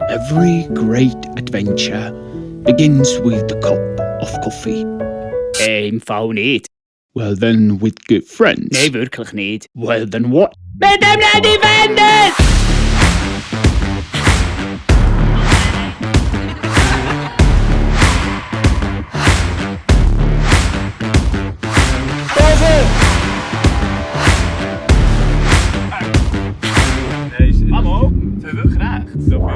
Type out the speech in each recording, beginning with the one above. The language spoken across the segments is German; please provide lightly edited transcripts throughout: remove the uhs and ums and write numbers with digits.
Every great adventure begins with a cup of coffee. Im Fall nicht. Well then, with good friends. Nein, wirklich nicht. Well then what? Mit dem Independent! Basel! Mamo, du hast wirklich recht. So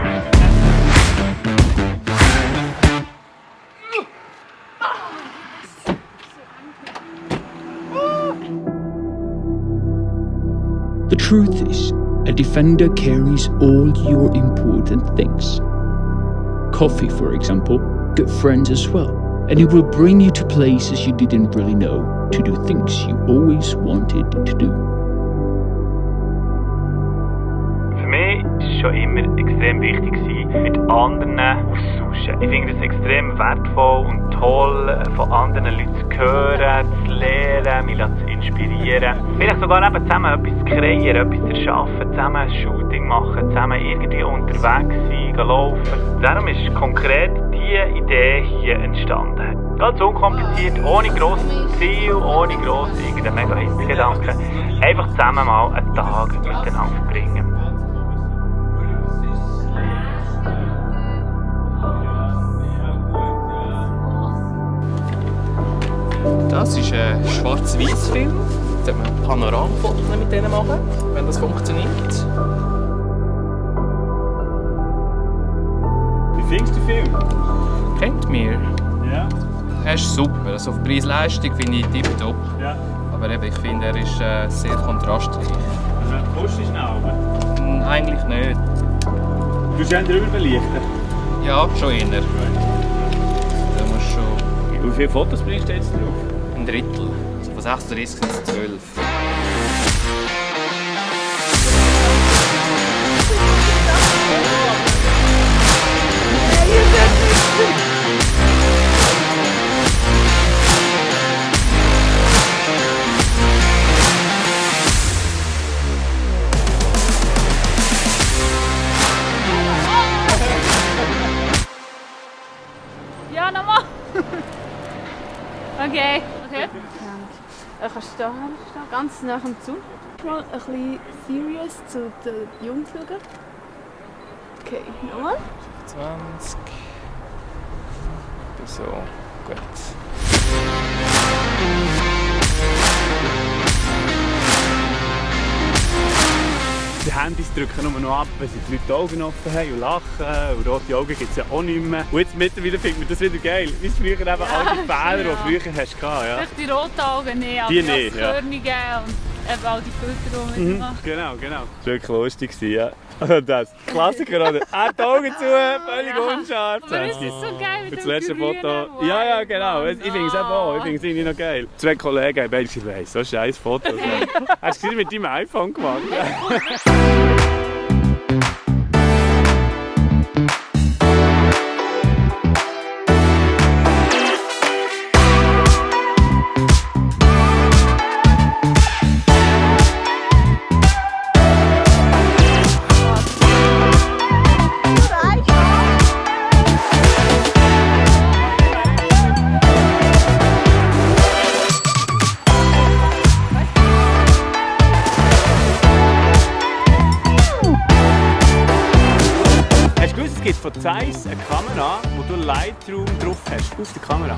The truth is, a defender carries all your important things. Coffee, for example, good friends as well. And it will bring you to places you didn't really know, to do things you always wanted to do. Für mich war es schon immer extrem wichtig, mit anderen auszutauschen. Ich finde es extrem wertvoll und toll, von anderen Leuten zu hören, zu lernen, mich zu inspirieren. Vielleicht sogar eben zusammen etwas zu kreieren, etwas zu erschaffen, zusammen ein Shooting machen, zusammen irgendwie unterwegs sein, laufen. Darum ist konkret diese Idee hier entstanden. Ganz unkompliziert, ohne grosses Ziel, ohne grosse irgendeinen mega Gedanken. Einfach zusammen mal einen Tag miteinander verbringen. Das ist ein Schwarz-Weiß-Film. Da sollte man Panoramafotos mit denen machen, wenn das funktioniert. Wie findest du den Film? Kennt mir. Ja. Er ist super. Also auf Preis-Leistung finde ich tipptopp. Ja. Aber eben, ich finde, er ist sehr kontrastreich. Also, kostet schnell, aber? Eigentlich nicht. Du bist ja drüber belichten. Ja, schon eher. Da musst schon Wie viele Fotos bringst du jetzt drauf? ein Drittel. Also von 36 sind es 12. Ja, nochmal. Okay. Kannst du da stehen, ganz nah am Zug. Mal ein bisschen serious zu den Jungs schauen. Okay, nochmal. 20. So, gut. Die Handys drücken nur noch ab, wenn sie die Leute die Augen offen haben und lachen. Und rote Augen gibt es ja auch nicht mehr. Und jetzt mittlerweile findet man das wieder geil. Wie früher eben all die Fehler, die du früher hast. Ja. Vielleicht die roten Augen nicht, aber Die die nicht, ja. Körnige und eben all die Filter, die man macht. Genau. Das war wirklich lustig, ja. Das Klassiker, oder? Die Augen zu, völlig unscharf. Aber es ist so geil mit das dem letzte Grünen, Foto. wow. Ja, genau. Ich finde es auch. Ich finde es irgendwie noch geil. Zwei Kollegen haben beide gesagt, hey, so scheiß Fotos. Hast du es mit deinem iPhone gemacht? Es gibt von Zeiss eine Kamera, wo du Lightroom drauf hast, auf der Kamera.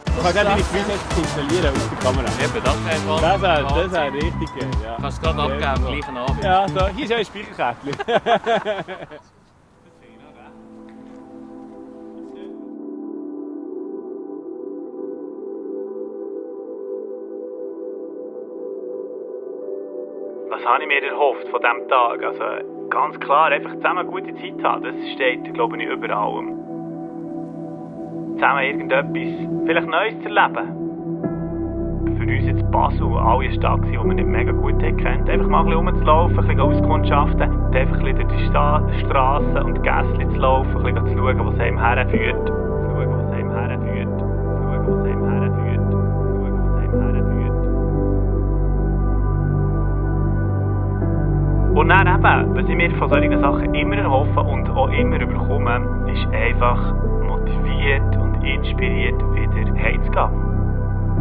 Du kannst auch deine Presets installieren auf der Kamera. Eben, das wäre richtig geil. Ja. Kannst du gerade abgeben, gleichen Abend. Ja, so, hier ist ja ein Speicherkärtchen. Was habe ich mir erhofft von diesem Tag? Also, ganz klar, einfach zusammen eine gute Zeit haben. Das steht, glaube ich, über allem. Zusammen irgendetwas, vielleicht Neues zu erleben. Für uns jetzt Basel, alle eine Stadt, die wir nicht mega gut kennen. Einfach mal ein bisschen rumzulaufen, ein bisschen auskundschaften, einfach ein bisschen durch die Strassen und Gässchen zu laufen, ein bisschen zu schauen, was einem herführt. Und dann eben, was ich mir von solchen Sachen immer erhoffe und auch immer überkomme, ist einfach motiviert und inspiriert wieder heimzugehen.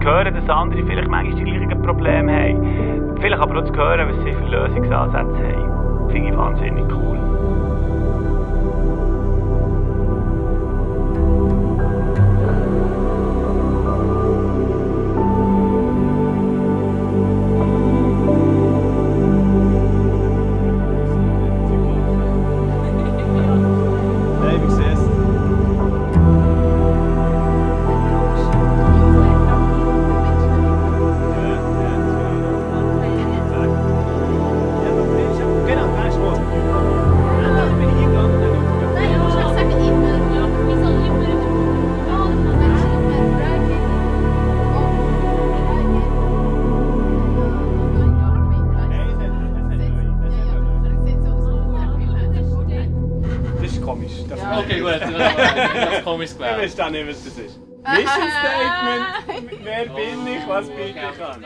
Hören, dass andere vielleicht manchmal die gleichen Probleme haben. Vielleicht aber auch zu hören, was sie für Lösungsansätze haben. Finde ich wahnsinnig cool. Okay, gut, das komisches Glaube. Ich verstehe nicht, was das ist. Mission Statement, wer bin ich, was bitte ich kann.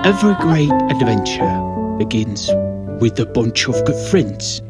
Every great adventure begins with a bunch of good friends.